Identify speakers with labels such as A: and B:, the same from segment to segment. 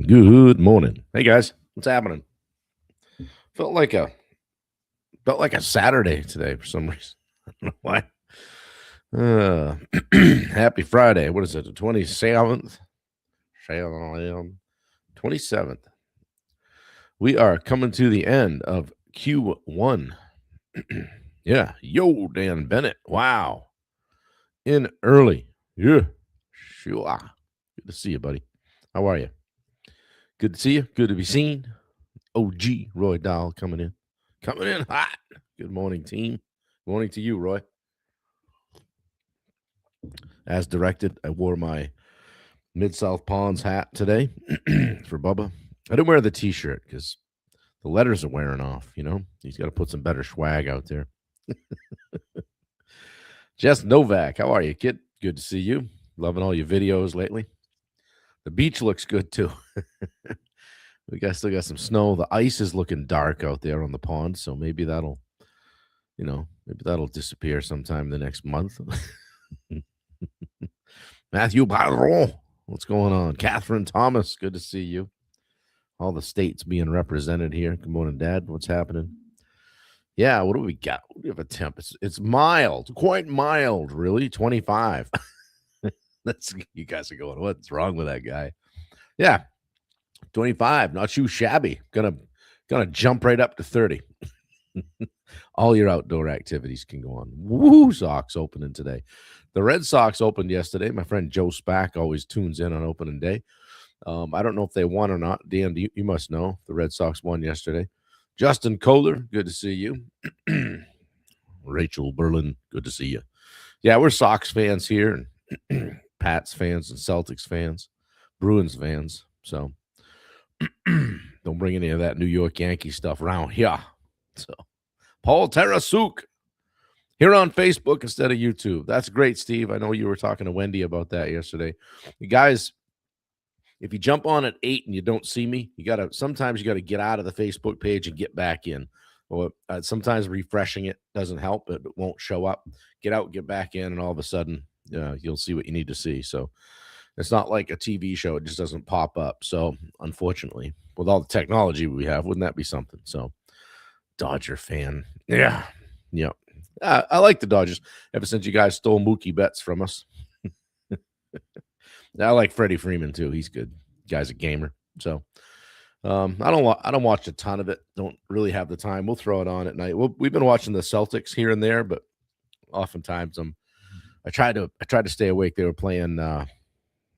A: Good morning. Hey guys, what's happening? Felt like a felt like a Saturday today for some reason. I don't know why. Uh, Happy Friday. What is it? The 27th? 27th. We are coming to the end of Q1. Yeah. Yo, Dan Bennett. Wow. In early. Yeah. Sure. Good to see you, buddy. How are you? Good to see you. Good to be seen. OG Roy Dahl coming in. Coming in hot. Good morning, team. Good morning to you, Roy. As directed, I wore my Mid-South Ponds hat today for Bubba. I didn't wear the T-shirt because the letters are wearing off, you know? He's got to put some better swag out there. Jess Novak, how are you, kid? Good to see you. Loving all your videos lately. The beach looks good, too. We still got some snow. The ice is looking dark out there on the pond, so maybe that'll disappear sometime the next month. Matthew Padron, what's going on? Catherine Thomas, good to see you. All the states being represented here. Good morning, Dad. What's happening? Yeah, what do we got? We have a temp. It's mild, quite mild, really. 25. You guys are going, what's wrong with that guy? Yeah, 25. Not too shabby. Gonna jump right up to 30. All your outdoor activities can go on. Woo! Sox opening today. The Red Sox opened yesterday. My friend Joe Spack always tunes in on opening day. I don't know if they won or not. Dan, you must know. The Red Sox won yesterday. Justin Kohler, good to see you. Rachel Berlin, good to see you. Yeah, we're Sox fans here, and Pats fans and Celtics fans, Bruins fans. So don't bring any of that New York Yankee stuff around here. So Paul Tarasuk here on Facebook instead of YouTube. That's great, Steve. I know you were talking to Wendy about that yesterday. You guys, if you jump on at 8 and you don't see me, sometimes you got to get out of the Facebook page and get back in. Or sometimes refreshing it doesn't help. It won't show up. Get out, get back in, and all of a sudden you'll see what you need to see. So it's not like a TV show. It just doesn't pop up. So unfortunately, with all the technology we have, wouldn't that be something? So Dodger fan. Yeah. I like the Dodgers ever since you guys stole Mookie Betts from us. I like Freddie Freeman too. He's good. Guy's a gamer. So I don't watch a ton of it. Don't really have the time. We'll throw it on at night. We've been watching the Celtics here and there, but oftentimes I try to stay awake. They were playing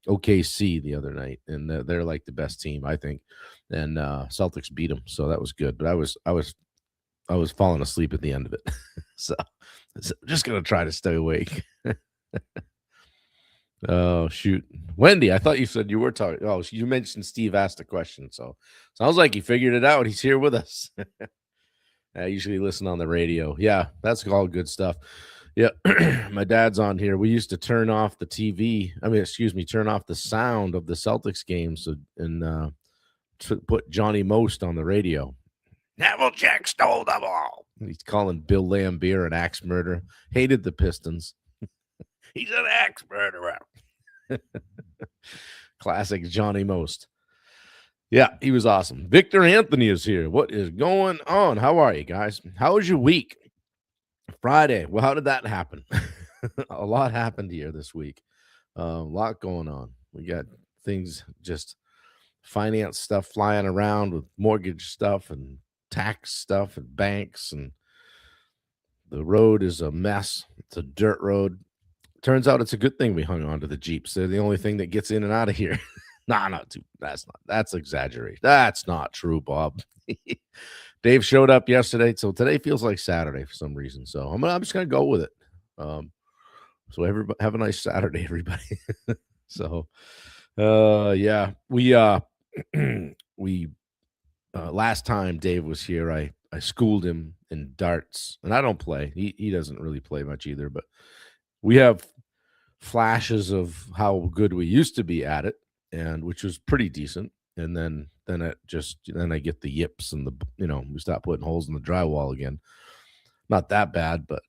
A: OKC the other night, and they're like the best team, I think. And Celtics beat them, so that was good. But I was falling asleep at the end of it. So just going to try to stay awake. Oh, shoot. Wendy, I thought you said you were talking. Oh, you mentioned Steve asked a question. So sounds like he figured it out. He's here with us. I usually listen on the radio. Yeah, that's all good stuff. Yeah, my dad's on here. We used to turn off the TV. Turn off the sound of the Celtics games and put Johnny Most on the radio. Neville-Jack stole the ball. He's calling Bill Laimbeer an axe murderer. Hated the Pistons. He's an axe murderer. Classic Johnny Most. Yeah, he was awesome. Victor Anthony is here. What is going on? How are you guys? How was your week? Friday. Well, how did that happen? A lot happened here this week. A lot going on. We got things, just finance stuff flying around with mortgage stuff and tax stuff and banks, and the road is a mess. It's a dirt road. Turns out it's a good thing we hung on to the Jeeps. They're the only thing that gets in and out of here. That's exaggeration. That's not true, Bob. Dave showed up yesterday, so today feels like Saturday for some reason. So I'm just gonna go with it. So everybody have a nice Saturday, everybody. So yeah, we last time Dave was here, I schooled him in darts, and I don't play. He doesn't really play much either, but we have flashes of how good we used to be at it, and which was pretty decent. And then I get the yips and we stop putting holes in the drywall again. Not that bad, but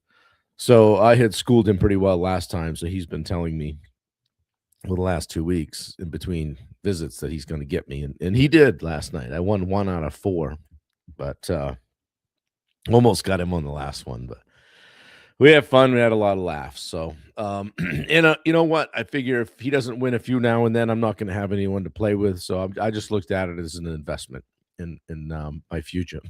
A: so I had schooled him pretty well last time. So he's been telling me the last 2 weeks in between visits that he's going to get me, and he did last night. I won 1 out of 4, but almost got him on the last one. But we had fun. We had a lot of laughs. So, and you know what? I figure if he doesn't win a few now and then, I'm not going to have anyone to play with. So I just looked at it as an investment in my future.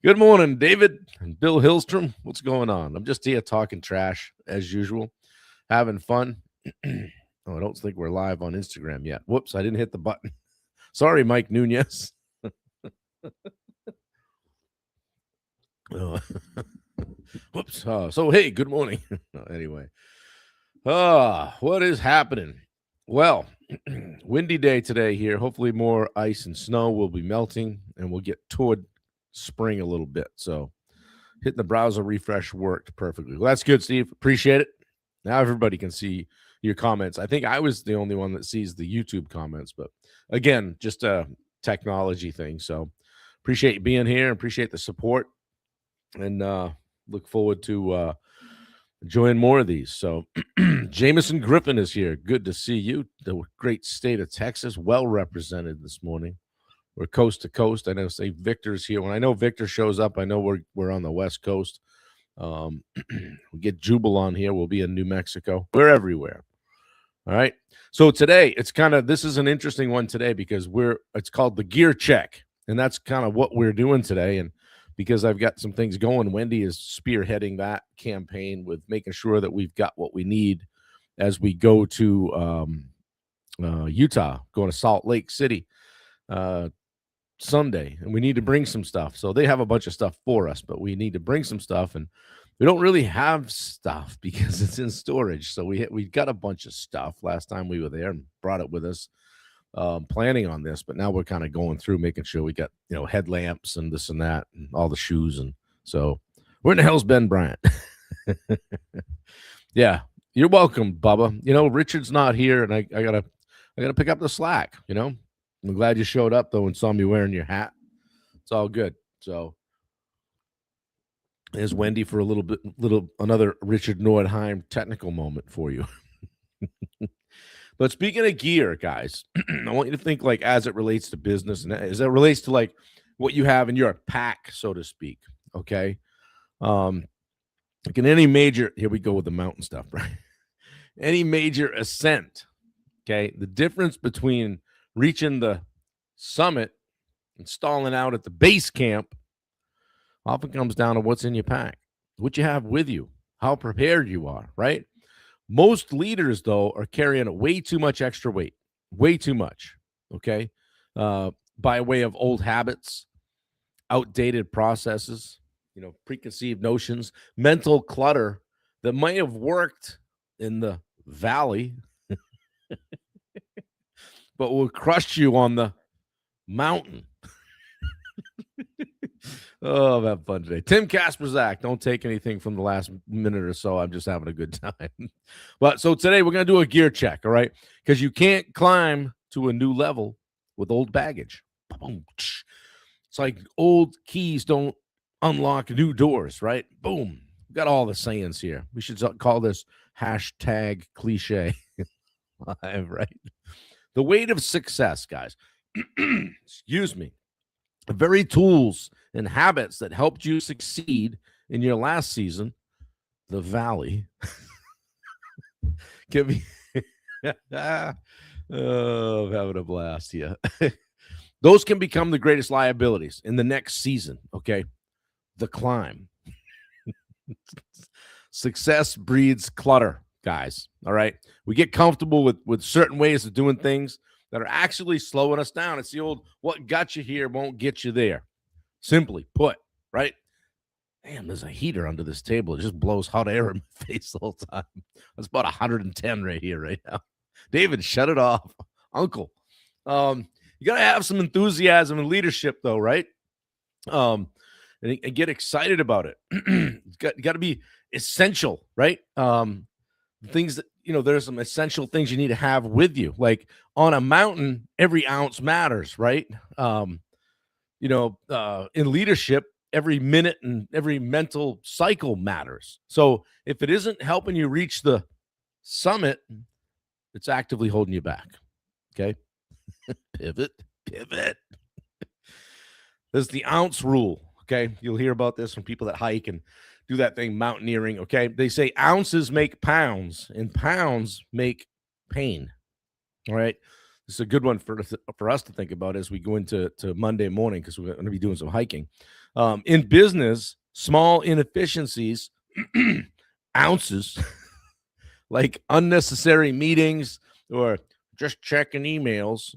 A: Good morning, David and Bill Hillstrom. What's going on? I'm just here talking trash as usual, having fun. Oh, I don't think we're live on Instagram yet. Whoops, I didn't hit the button. Sorry, Mike Nunez. Oh. Whoops. So, hey, good morning. Anyway, what is happening? Well, windy day today here. Hopefully more ice and snow will be melting, and we'll get toward spring a little bit. So hitting the browser refresh worked perfectly. Well, that's good, Steve. Appreciate it. Now everybody can see your comments. I think I was the only one that sees the YouTube comments, but again, just a technology thing. So appreciate you being here. Appreciate the support, and look forward to enjoying more of these. So Jameson Griffin is here. Good to see you. The great state of Texas, well represented this morning. We're coast to coast. I know say Victor's here. When I know Victor shows up, I know we're on the West Coast. We get Jubal on here. We'll be in New Mexico. We're everywhere. All right. So today this is an interesting one today because it's called the gear check. And that's kind of what we're doing today. And because I've got some things going, Wendy is spearheading that campaign with making sure that we've got what we need as we go to Utah, going to Salt Lake City Sunday, and we need to bring some stuff. So they have a bunch of stuff for us, but we need to bring some stuff, and we don't really have stuff because it's in storage. So we got a bunch of stuff last time we were there and brought it with us, planning on this. But now we're kind of going through making sure we got headlamps and this and that and all the shoes, and so where in the hell's Ben Bryant? Yeah, you're welcome, Bubba. Richard's not here, and I gotta pick up the slack. I'm glad you showed up, though, and saw me wearing your hat. It's all good. So there's Wendy for another Richard Nordheim technical moment for you. But speaking of gear, guys, I want you to think like as it relates to business and as it relates to like what you have in your pack, so to speak. Okay. Like in any major, here we go with the mountain stuff, right? Any major ascent. Okay. The difference between reaching the summit and stalling out at the base camp often comes down to what's in your pack, what you have with you, how prepared you are, right? Most leaders, though, are carrying way too much extra weight, way too much, okay, by way of old habits, outdated processes, preconceived notions, mental clutter that might have worked in the valley but will crush you on the mountain. Oh, I've had fun today. Tim Kasperzak, don't take anything from the last minute or so. I'm just having a good time. But so today we're going to do a gear check, all right? Because you can't climb to a new level with old baggage. It's like old keys don't unlock new doors, right? Boom. We've got all the sayings here. We should call this hashtag cliche live, right? The weight of success, guys. Excuse me. The very tools and habits that helped you succeed in your last season, the valley, can be oh, I'm having a blast here. Those can become the greatest liabilities in the next season. Okay, the climb. Success breeds clutter, guys. All right, we get comfortable with certain ways of doing things that are actually slowing us down. It's the old what got you here won't get you there. Simply put, right? Man, there's a heater under this table. It just blows hot air in my face the whole time. It's about 110 right here, right now. David, shut it off. Uncle. You got to have some enthusiasm and leadership, though, right? And get excited about it. It's got to be essential, right? Things that, there's some essential things you need to have with you. Like on a mountain, every ounce matters, right? In leadership, every minute and every mental cycle matters. So if it isn't helping you reach the Summit, it's actively holding you back. Okay. Pivot. There's the ounce rule. Okay. You'll hear about this from people that hike and do that thing, mountaineering. Okay. They say ounces make pounds and pounds make pain. All right. This is a good one for us to think about as we go into Monday morning, because we're going to be doing some hiking. In business, small inefficiencies, ounces, like unnecessary meetings or just checking emails,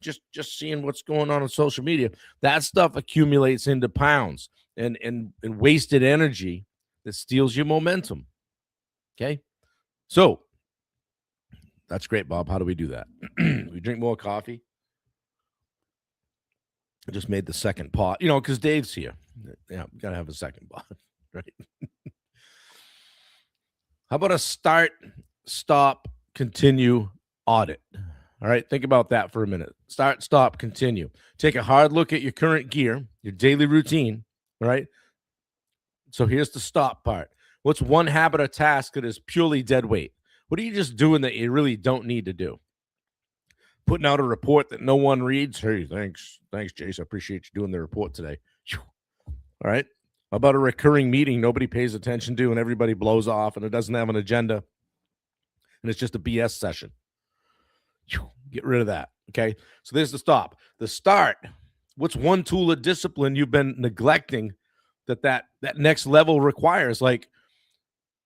A: just seeing what's going on social media, that stuff accumulates into pounds and wasted energy that steals your momentum. Okay. So that's great, Bob. How do we do that? We drink more coffee. I just made the second pot, because Dave's here. Yeah, got to have a second pot, right? How about a start, stop, continue audit? All right, think about that for a minute. Start, stop, continue. Take a hard look at your current gear, your daily routine, all right? So here's the stop part. What's one habit or task that is purely dead weight? What are you just doing that you really don't need to do? Putting out a report that no one reads. Hey, thanks, Jace. I appreciate you doing the report today. All right. How about a recurring meeting nobody pays attention to and everybody blows off and it doesn't have an agenda and it's just a BS session? Get rid of that. Okay. So there's the stop. The start. What's one tool of discipline you've been neglecting that next level requires? Like,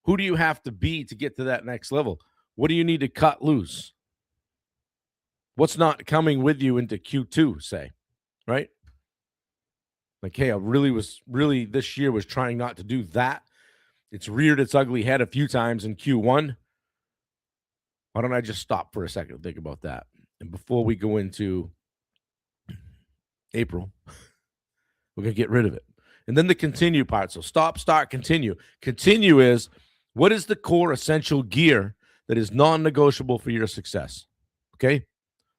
A: who do you have to be to get to that next level? What do you need to cut loose? What's not coming with you into Q2, say, right? Like, hey, I really this year was trying not to do that. It's reared its ugly head a few times in Q1. Why don't I just stop for a second and think about that? And before we go into April, we're going to get rid of it. And then the continue part. So stop, start, continue. Continue is, what is the core essential gear that is non-negotiable for your success? Okay?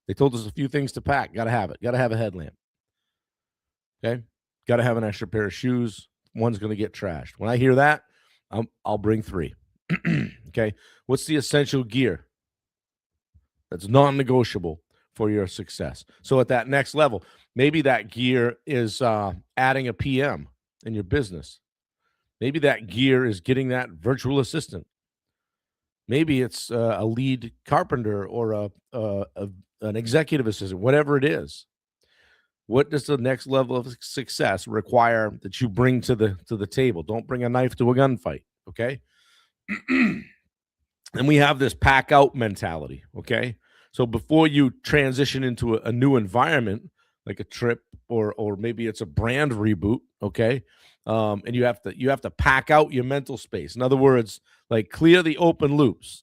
A: They told us a few things to pack. Got to have it. Got to have a headlamp. Okay? Got to have an extra pair of shoes. One's going to get trashed. When I hear that, I'll bring 3. Okay? What's the essential gear that's non-negotiable for your success? So at that next level, maybe that gear is adding a PM in your business. Maybe that gear is getting that virtual assistant. Maybe it's a lead carpenter or an executive assistant, whatever it is. What does the next level of success require that you bring to the table? Don't bring a knife to a gunfight, okay? And we have this pack out mentality, okay? So before you transition into a new environment, like a trip or maybe it's a brand reboot, okay? And you have to pack out your mental space. In other words, like, clear the open loops.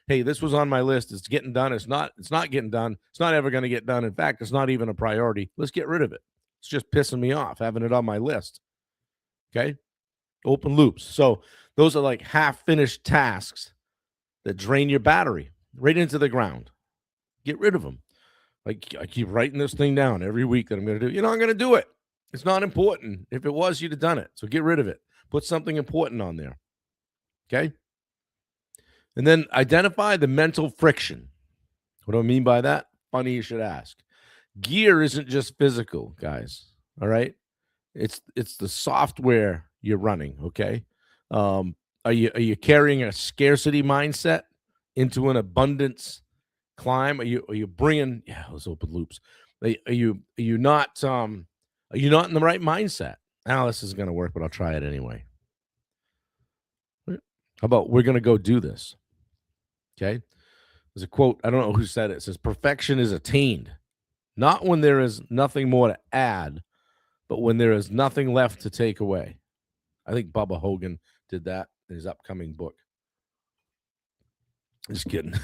A: Hey, this was on my list. It's getting done. It's not getting done. It's not ever going to get done. In fact, it's not even a priority. Let's get rid of it. It's just pissing me off having it on my list. Okay? Open loops. So those are like half-finished tasks that drain your battery right into the ground. Get rid of them. Like, I keep writing this thing down every week that I'm going to do. I'm going to do it. It's not important. If it was, you'd have done it. So get rid of it. Put something important on there. Okay? And then identify the mental friction. What do I mean by that? Funny you should ask. Gear isn't just physical, guys. All right? It's the software you're running, okay? Are you carrying a scarcity mindset into an abundance climb? Are you bringing those open loops? Are you not in the right mindset? This is going to work, but I'll try it anyway. How about we're going to go do this? Okay. There's a quote. I don't know who said it. It says, perfection is attained, not when there is nothing more to add, but when there is nothing left to take away. I think Bubba Hogan did that in his upcoming book. Just kidding.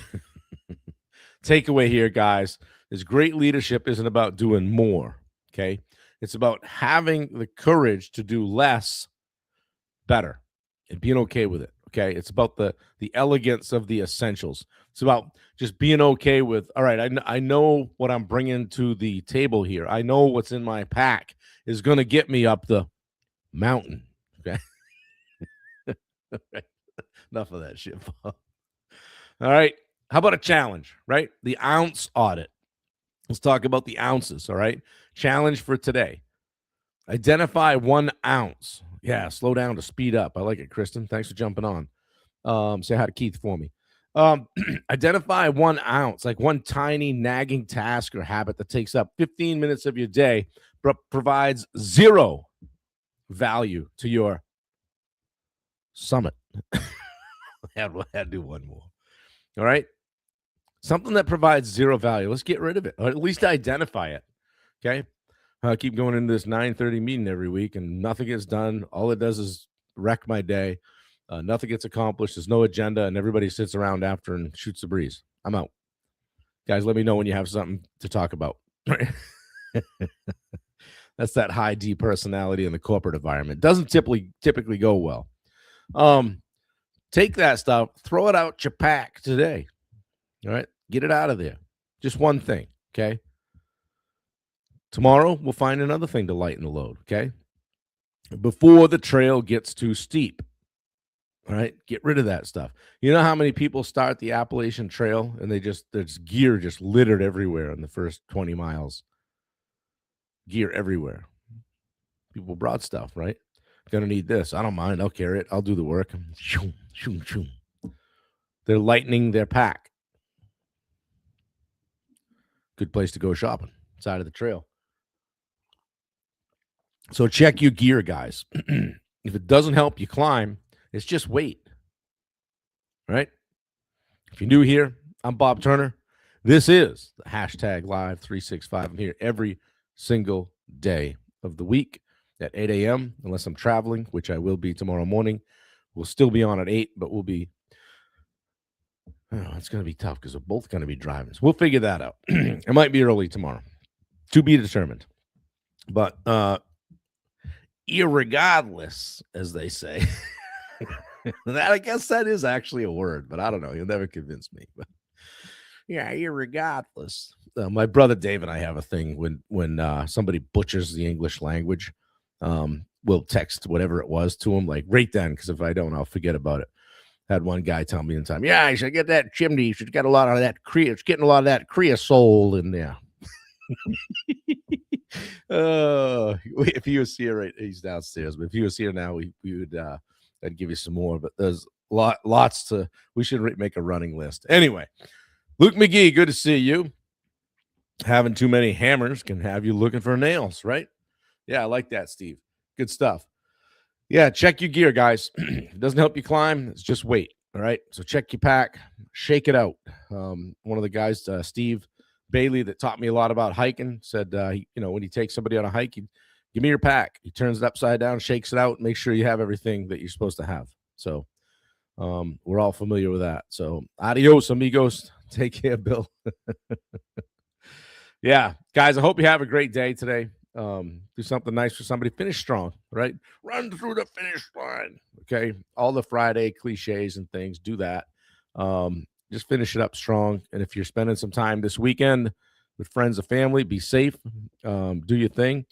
A: Takeaway here, guys, is great leadership isn't about doing more. Okay. It's about having the courage to do less better and being okay with it. Okay. It's about the elegance of the essentials. It's about just being okay with, all right, I know what I'm bringing to the table here. I know what's in my pack is going to get me up the mountain. Okay. Enough of that shit, Bob. All right. How about a challenge, right? The ounce audit. Let's talk about the ounces, all right? Challenge for today. Identify 1 ounce. Yeah, slow down to speed up. I like it, Kristen. Thanks for jumping on. Say hi to Keith for me. Identify 1 ounce, like one tiny nagging task or habit that takes up 15 minutes of your day, but provides zero value to your summit. I had to do one more. All right. Something that provides zero value. Let's get rid of it, or at least identify it. Okay. I keep going into this 9:30 meeting every week, and nothing gets done. All it does is wreck my day. Nothing gets accomplished. There's no agenda, and everybody sits around after and shoots the breeze. I'm out. Guys, let me know when you have something to talk about. That's that high D personality in the corporate environment. Doesn't typically go well. Take that stuff, throw it out your pack today. All right, get it out of there. Just one thing, okay? Tomorrow, we'll find another thing to lighten the load, okay? Before the trail gets too steep, all right? Get rid of that stuff. You know how many people start the Appalachian Trail and there's gear just littered everywhere in the first 20 miles? Gear everywhere. People brought stuff, right? Gonna need this. I don't mind. I'll carry it. I'll do the work. They're lightening their pack. Good place to go shopping, side of the trail. So check your gear, guys. If it doesn't help you climb, it's just weight, right? If you're new here, I'm Bob Turner. This is the hashtag Live 365. I'm here every single day of the week at 8 a.m., unless I'm traveling, which I will be tomorrow morning. We'll still be on at 8, but we'll be it's going to be tough because we're both going to be driving. So we'll figure that out. It might be early tomorrow. To be determined. But irregardless, as they say, that I guess that is actually a word, but I don't know. You'll never convince me. But yeah, irregardless. My brother Dave and I have a thing when somebody butchers the English language, we'll text whatever it was to him, like right then, because if I don't, I'll forget about it. Had one guy tell me in time, yeah, you should get that chimney. You should get a lot of that it's getting a lot of that creosote in there. If he was here, right, he's downstairs. But if he was here now, we would I'd give you some more. But there's lots to. We should make a running list. Anyway, Luke McGee, good to see you. Having too many hammers can have you looking for nails, right? Yeah, I like that, Steve. Good stuff. Yeah, check your gear, guys. If it doesn't help you climb, it's just weight. All right. So check your pack, shake it out. One of the guys, Steve Bailey, that taught me a lot about hiking, said, when you take somebody on a hike, you give me your pack. He turns it upside down, shakes it out, make sure you have everything that you're supposed to have. So we're all familiar with that. So adios, amigos. Take care, Bill. Yeah, guys, I hope you have a great day today. Do something nice for somebody. Finish strong, right? Run through the finish line. Okay. All the Friday cliches and things, do that. Just finish it up strong. And if you're spending some time this weekend with friends or family, be safe. Do your thing.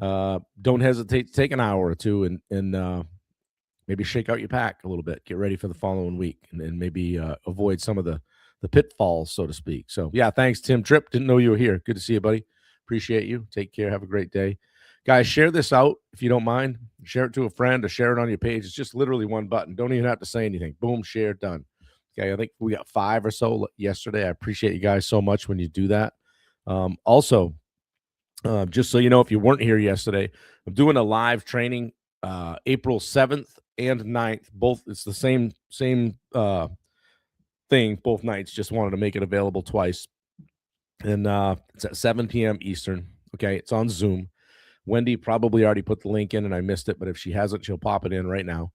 A: Don't hesitate to take an hour or two and maybe shake out your pack a little bit. Get ready for the following week and maybe avoid some of the pitfalls, so to speak. So, yeah, thanks, Tim Tripp. Didn't know you were here. Good to see you, buddy. Appreciate you. Take care. Have a great day. Guys, share this out if you don't mind. Share it to a friend or share it on your page. It's just literally one button. Don't even have to say anything. Boom, share, done. Okay, I think we got 5 or so yesterday. I appreciate you guys so much when you do that. Also, just so you know, if you weren't here yesterday, I'm doing a live training April 7th and 9th. Both, it's the same thing both nights. Just wanted to make it available twice. And it's at 7 p.m. Eastern. Okay, it's on Zoom. Wendy probably already put the link in and I missed it, but if she hasn't, she'll pop it in right now.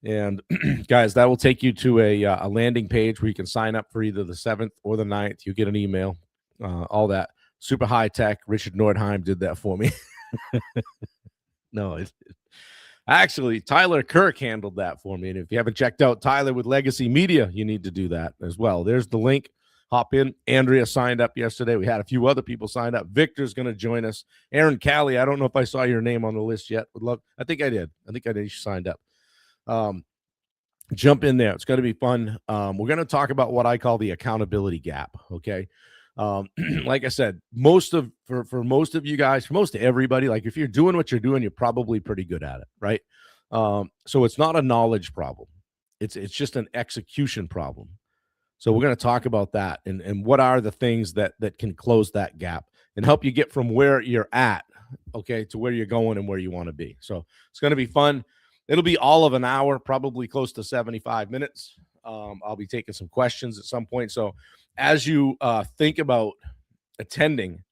A: And guys, that will take you to a landing page where you can sign up for either the 7th or the 9th. You get an email, all that. Super high tech. Richard Nordheim did that for me. No, actually, Tyler Kirk handled that for me. And if you haven't checked out Tyler with Legacy Media, you need to do that as well. There's the link. Hop in. Andrea signed up yesterday. We had a few other people signed up. Victor's going to join us. Aaron Callie, I don't know if I saw your name on the list yet. Would love. I think I did. She signed up. jump in there. It's going to be fun. We're going to talk about what I call the accountability gap. Okay. Like I said, for most of you guys, for most of everybody, like if you're doing what you're doing, you're probably pretty good at it, right? So it's not a knowledge problem. It's just an execution problem. So we're going to talk about that and what are the things that can close that gap and help you get from where you're at, okay, to where you're going and where you want to be. So it's going to be fun. It'll be all of an hour, probably close to 75 minutes. I'll be taking some questions at some point. So as you think about attending,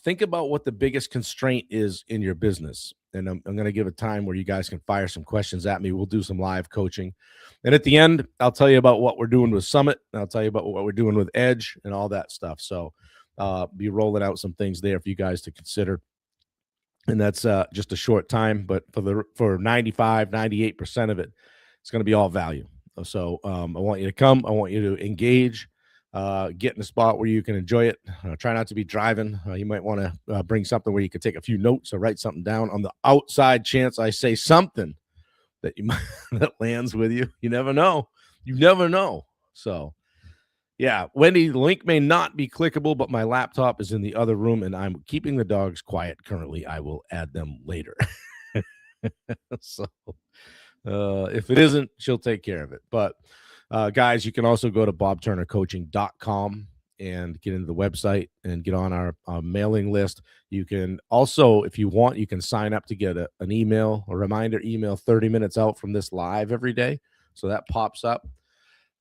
A: think about what the biggest constraint is in your business. And I'm going to give a time where you guys can fire some questions at me. We'll do some live coaching. And at the end, I'll tell you about what we're doing with Summit. And I'll tell you about what we're doing with Edge and all that stuff. So be rolling out some things there for you guys to consider. And that's just a short time. But for 95, 98% of it, it's going to be all value. So I want you to come. I want you to engage. Get in a spot where you can enjoy it. Try not to be driving. You might want to bring something where you can take a few notes or write something down on the outside chance I say something that you might that lands with you. You never know. You never know. So yeah, Wendy, the link may not be clickable, but my laptop is in the other room and I'm keeping the dogs quiet currently. I will add them later. So if it isn't, she'll take care of it. But guys, you can also go to bobturnercoaching.com and get into the website and get on our mailing list. You can also, if you want, you can sign up to get a reminder email 30 minutes out from this live every day. So that pops up.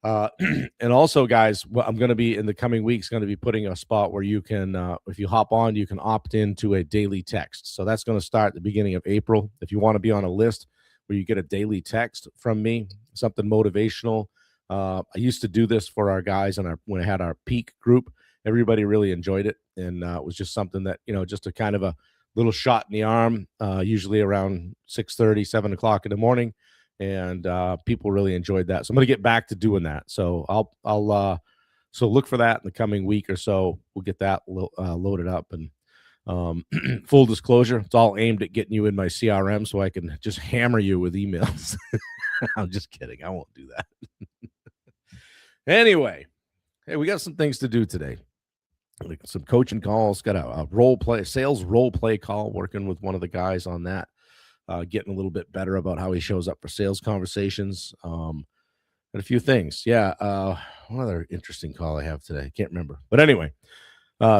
A: And also, guys, I'm going to be in the coming weeks going to be putting a spot where you can, if you hop on, you can opt into a daily text. So that's going to start at the beginning of April. If you want to be on a list where you get a daily text from me, something motivational. I used to do this for our guys when I had our peak group. Everybody really enjoyed it, and it was just something that just a kind of a little shot in the arm. Usually around 6:30, 7 o'clock in the morning, and people really enjoyed that. So I'm going to get back to doing that. So I'll so look for that in the coming week or so. We'll get that loaded up and. Full disclosure, it's all aimed at getting you in my CRM so I can just hammer you with emails. I'm just kidding. I won't do that. Anyway, hey, we got some things to do today. Like some coaching calls, got a sales role play call, working with one of the guys on that, getting a little bit better about how he shows up for sales conversations. And a few things. Yeah. One other interesting call I have today. I can't remember. But anyway,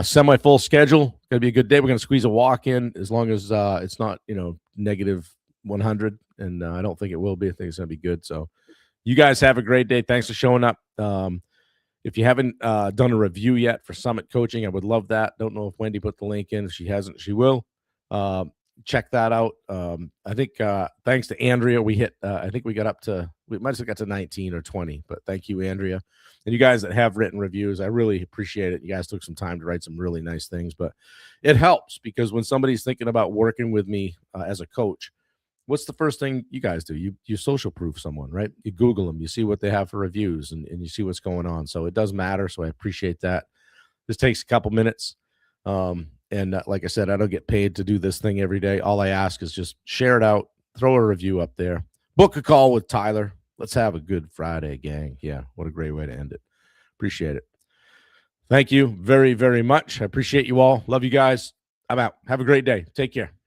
A: semi-full schedule. Gonna be a good day. We're gonna squeeze a walk in as long as it's not negative 100, and I don't think it will be. I think it's gonna be good. So you guys have a great day. Thanks for showing up. If you haven't done a review yet for Summit Coaching, I would love that. Don't know if Wendy put the link in. If she hasn't, she will. Check that out. I think thanks to Andrea, we hit. I think we might have got to 19 or 20, but thank you, Andrea. And you guys that have written reviews, I really appreciate it. You guys took some time to write some really nice things, but it helps because when somebody's thinking about working with me as a coach, what's the first thing you guys do? You social proof someone, right? You Google them, you see what they have for reviews, and you see what's going on. So it does matter. So I appreciate that. This takes a couple minutes. And like I said, I don't get paid to do this thing every day. All I ask is just share it out, throw a review up there, book a call with Tyler. Let's have a good Friday, gang. Yeah, what a great way to end it. Appreciate it. Thank you very, very much. I appreciate you all. Love you guys. I'm out. Have a great day. Take care.